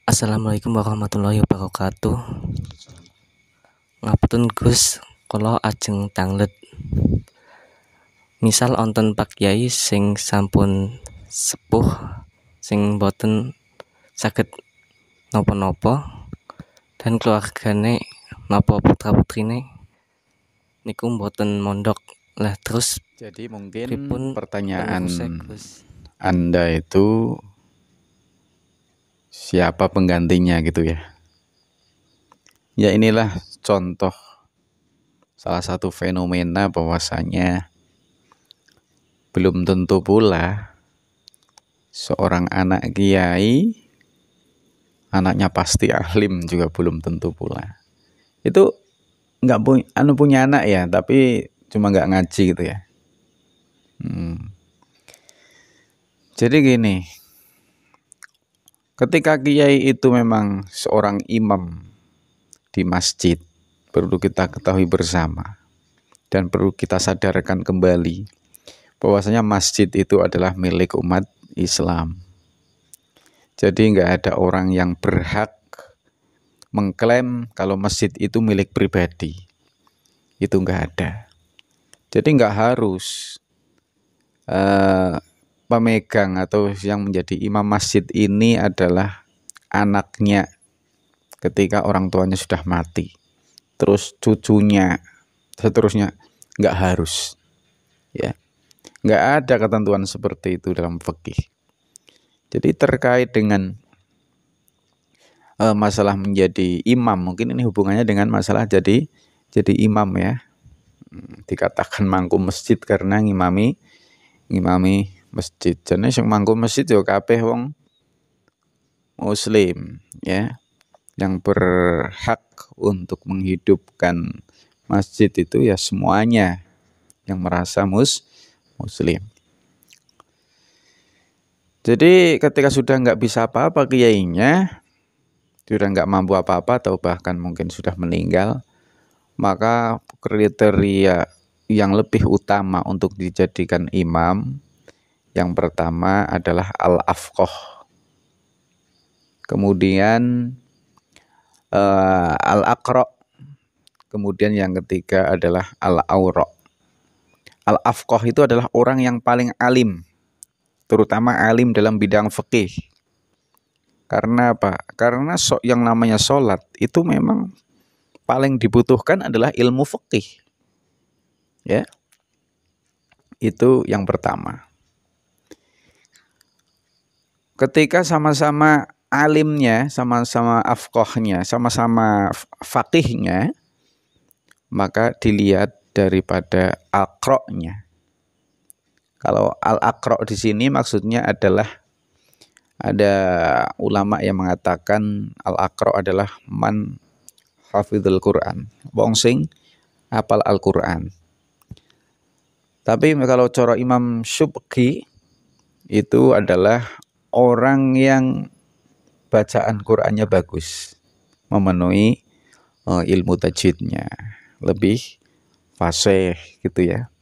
Assalamualaikum warahmatullahi wabarakatuh. Ngapunten Gus, kula ajeng tanglet. Misal onten Pak Kyai sing sampun sepuh sing boten saged napa-napa dan keluargane napa putra-putrine niku boten mondok. Lah terus Jadi mungkin pripun pertanyaan peneguse, Gus? Anda itu siapa penggantinya gitu ya. Ya inilah contoh salah satu fenomena bahwasanya belum tentu pula seorang anak kiai anaknya pasti alim, juga belum tentu pula. Itu nggak punya anak ya, tapi cuma nggak ngaji gitu ya. Jadi gini, ketika kiai itu memang seorang imam di masjid, perlu kita ketahui bersama dan perlu kita sadarkan kembali bahwasanya masjid itu adalah milik umat Islam. Jadi nggak ada orang yang berhak mengklaim kalau masjid itu milik pribadi. Itu nggak ada. Jadi nggak harus pemegang atau yang menjadi imam masjid ini adalah anaknya ketika orang tuanya sudah mati, terus cucunya, seterusnya. Nggak harus, ya. Nggak ada ketentuan seperti itu dalam fikih. Jadi terkait dengan masalah menjadi imam, mungkin ini hubungannya dengan masalah jadi imam ya. Dikatakan mangku masjid karena ngimami masjid. Jadi sing mangku masjid yo kabeh wong muslim ya, yang berhak untuk menghidupkan masjid itu ya semuanya yang merasa muslim. Jadi ketika sudah nggak bisa apa-apa kiainya, sudah nggak mampu apa-apa atau bahkan mungkin sudah meninggal, maka kriteria yang lebih utama untuk dijadikan imam yang pertama adalah al-afqah, kemudian al-aqra, kemudian yang ketiga adalah al-awra. Al-afqah itu adalah orang yang paling alim, terutama alim dalam bidang fikih. Karena apa? Karena yang namanya sholat itu memang paling dibutuhkan adalah ilmu fikih. Ya. Itu yang pertama. Ketika sama-sama alimnya, sama-sama afqahnya, sama-sama faqihnya, maka dilihat daripada aqra'nya. Kalau al-aqra' di sini maksudnya adalah, ada ulama yang mengatakan al-aqra' adalah man hafizul Quran, wong sing hafal Al-Quran. Tapi kalau cara Imam Syubki itu adalah orang yang bacaan Qurannya bagus, memenuhi ilmu tajwidnya, lebih fasih gitu ya.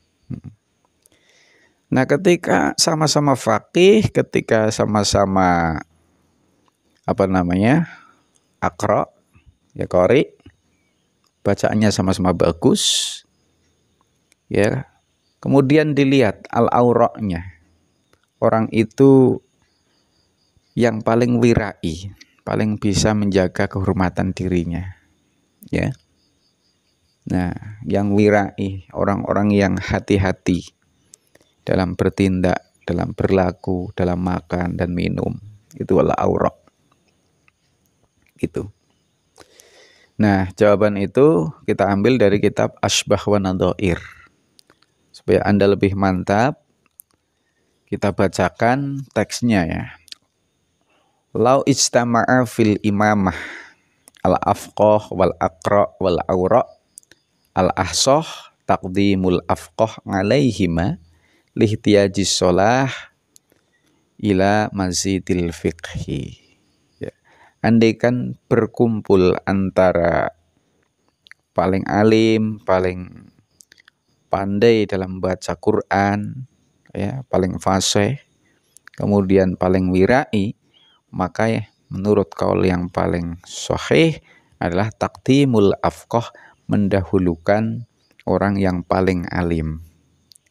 Nah, ketika sama-sama faqih, ketika sama-sama aqra, ya qari, bacaannya sama-sama bagus, ya. Kemudian dilihat al-aura'nya. Orang itu yang paling wirai, paling bisa menjaga kehormatan dirinya, ya. Nah, yang wirai, orang-orang yang hati-hati dalam bertindak, dalam berlaku, dalam makan dan minum, itu adalah aura. Gitu. Nah, jawaban itu kita ambil dari kitab Asbah wa Nadhair. Supaya Anda lebih mantap, kita bacakan teksnya ya. Lau ijtama'a fil imamah al-afqah wal aqra wal awra al-ahsah taqdimul afqah alaihima lihtiyajis sholah ila mazidil fiqhi. Ya. Andaikan berkumpul antara paling alim, paling pandai dalam baca Quran, ya, paling fasih, kemudian paling wirai, maka menurut kaul yang paling sahih adalah taqdimul afqah, mendahulukan orang yang paling alim.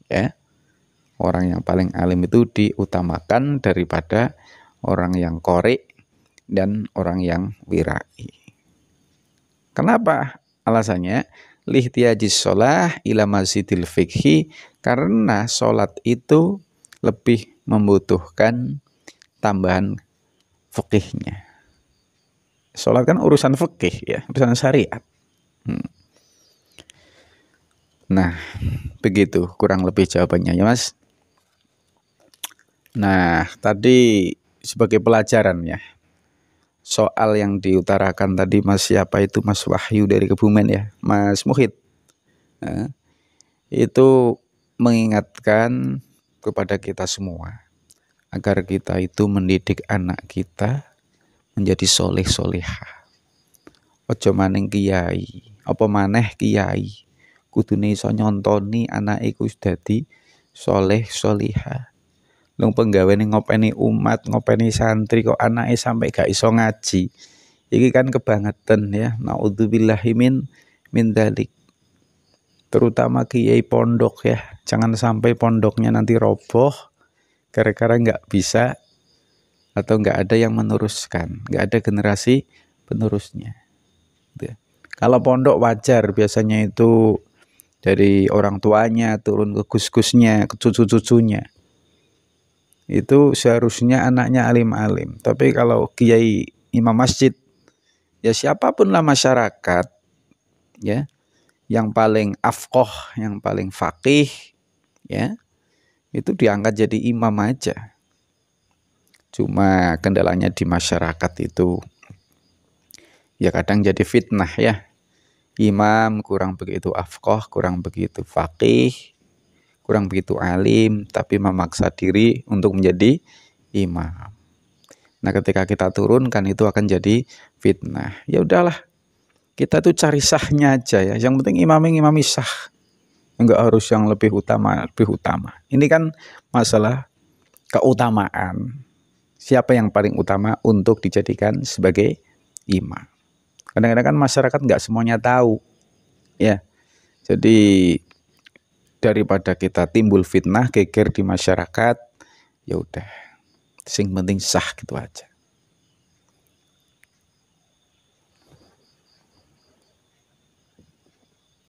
Ya. Orang yang paling alim itu diutamakan daripada orang yang qori dan orang yang wirai. Kenapa? Alasannya lihtiyajis sholah ila mazidil fikhi, karena sholat itu lebih membutuhkan tambahan fikihnya. Sholat kan urusan fikih ya, urusan syariat. Nah, begitu kurang lebih jawabannya ya Mas. Nah, tadi sebagai pelajaran ya, soal yang diutarakan tadi Mas siapa itu, Mas Wahyu dari Kebumen ya, Mas Muhid. Nah, itu mengingatkan kepada kita semua agar kita itu mendidik anak kita menjadi soleh-solehah. Ojo maning kiai, apa maneh kiai, kudune iso nyontoni anake iku dadi soleh-solehah. Lung penggaweane ngopeni umat, ngopeni santri kok anake sampai gak iso ngaji. Iki kan kebangetan ya. Naudzubillahi min dzalik. Terutama kiai pondok ya. Jangan sampai pondoknya nanti roboh gara-gara nggak bisa atau nggak ada yang meneruskan, nggak ada generasi penerusnya. Kalau pondok wajar biasanya itu dari orang tuanya turun ke gus-gusnya, ke cucu-cucunya. Itu seharusnya anaknya alim-alim. Tapi kalau kiai imam masjid, ya siapapun lah masyarakat, ya, yang paling afqoh, yang paling faqih, ya, itu diangkat jadi imam aja. Cuma kendalanya di masyarakat itu ya kadang jadi fitnah ya. Imam kurang begitu afqoh, kurang begitu faqih, kurang begitu alim, tapi memaksa diri untuk menjadi imam. Nah, ketika kita turunkan itu akan jadi fitnah. Ya udahlah, kita tuh cari sahnya aja ya. Yang penting imami sah. Enggak harus yang lebih utama. Ini kan masalah keutamaan. Siapa yang paling utama untuk dijadikan sebagai imam? Kadang-kadang kan masyarakat nggak semuanya tahu, ya. Jadi daripada kita timbul fitnah geger di masyarakat, ya udah, sing penting sah gitu aja.